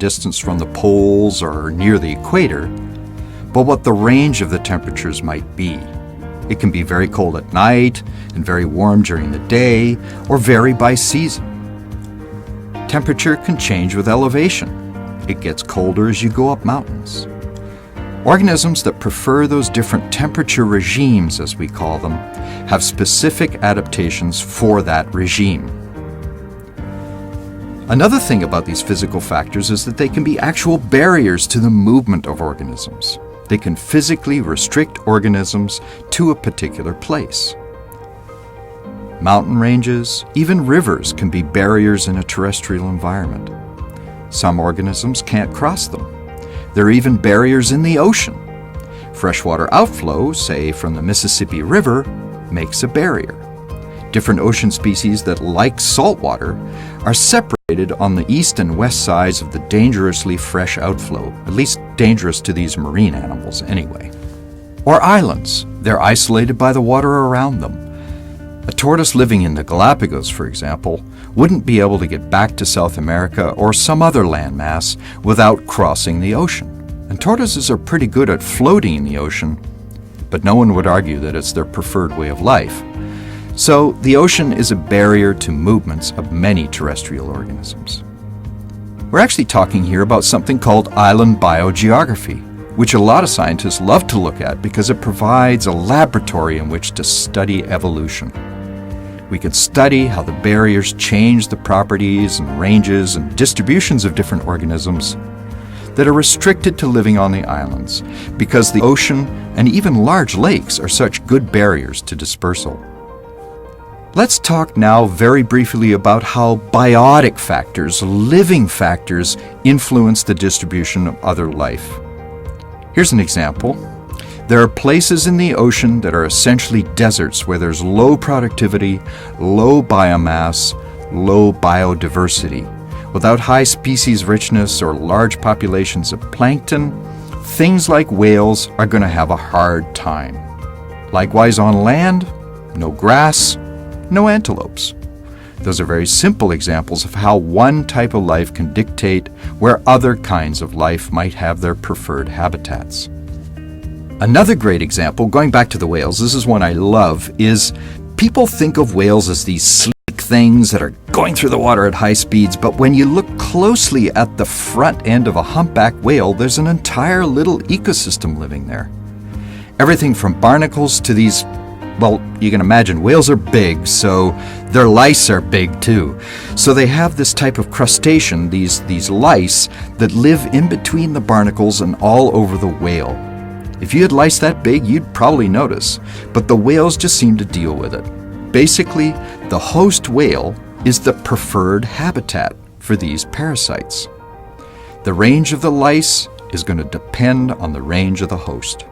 distance from the poles or near the equator, but what the range of the temperatures might be. It can be very cold at night and very warm during the day, or vary by season. Temperature can change with elevation. It gets colder as you go up mountains. Organisms that prefer those different temperature regimes, as we call them, have specific adaptations for that regime. Another thing about these physical factors is that they can be actual barriers to the movement of organisms. They can physically restrict organisms to a particular place. Mountain ranges, even rivers, can be barriers in a terrestrial environment. Some organisms can't cross them. There are even barriers in the ocean. Freshwater outflow, say from the Mississippi River, makes a barrier. Different ocean species that like salt water are separated on the east and west sides of the dangerously fresh outflow, at least dangerous to these marine animals anyway. Or islands. They're isolated by the water around them. A tortoise living in the Galapagos, for example, wouldn't be able to get back to South America or some other landmass without crossing the ocean. And tortoises are pretty good at floating in the ocean, but no one would argue that it's their preferred way of life. So the ocean is a barrier to movements of many terrestrial organisms. We're actually talking here about something called island biogeography, which a lot of scientists love to look at because it provides a laboratory in which to study evolution. We can study how the barriers change the properties and ranges and distributions of different organisms that are restricted to living on the islands because the ocean and even large lakes are such good barriers to dispersal. Let's talk now very briefly about how biotic factors, living factors, influence the distribution of other life. Here's an example. There are places in the ocean that are essentially deserts where there's low productivity, low biomass, low biodiversity. Without high species richness or large populations of plankton, things like whales are going to have a hard time. Likewise on land, no grass, no antelopes. Those are very simple examples of how one type of life can dictate where other kinds of life might have their preferred habitats. Another great example, going back to the whales, this is one I love, is people think of whales as these sleek things that are going through the water at high speeds, but when you look closely at the front end of a humpback whale, there's an entire little ecosystem living there. Everything from barnacles to these, well, you can imagine whales are big, so their lice are big too. So they have this type of crustacean, these lice, that live in between the barnacles and all over the whale. If you had lice that big, you'd probably notice, but the whales just seem to deal with it. Basically, the host whale is the preferred habitat for these parasites. The range of the lice is going to depend on the range of the host.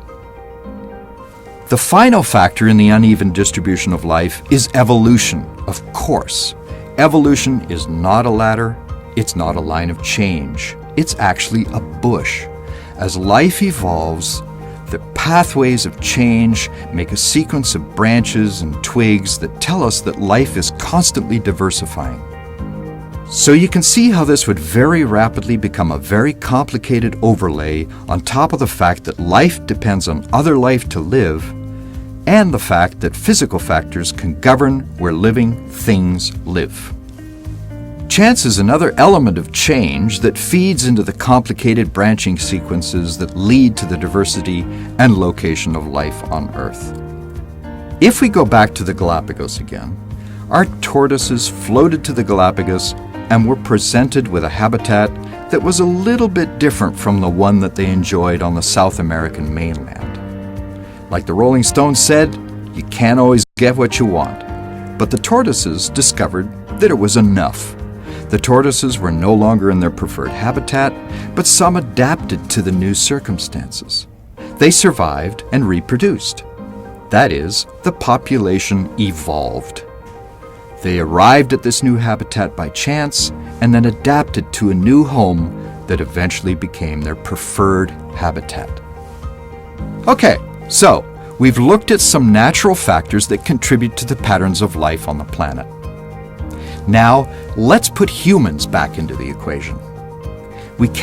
The final factor in the uneven distribution of life is evolution, of course. Evolution is not a ladder, it's not a line of change. It's actually a bush. As life evolves, the pathways of change make a sequence of branches and twigs that tell us that life is constantly diversifying. So you can see how this would very rapidly become a very complicated overlay on top of the fact that life depends on other life to live, and the fact that physical factors can govern where living things live. Chance is another element of change that feeds into the complicated branching sequences that lead to the diversity and location of life on Earth. If we go back to the Galapagos again, our tortoises floated to the Galapagos and were presented with a habitat that was a little bit different from the one that they enjoyed on the South American mainland. Like the Rolling Stones said, you can't always get what you want. But the tortoises discovered that it was enough. The tortoises were no longer in their preferred habitat, but some adapted to the new circumstances. They survived and reproduced. That is, the population evolved. They arrived at this new habitat by chance and then adapted to a new home that eventually became their preferred habitat. Okay, so we've looked at some natural factors that contribute to the patterns of life on the planet. Now, let's put humans back into the equation. We can't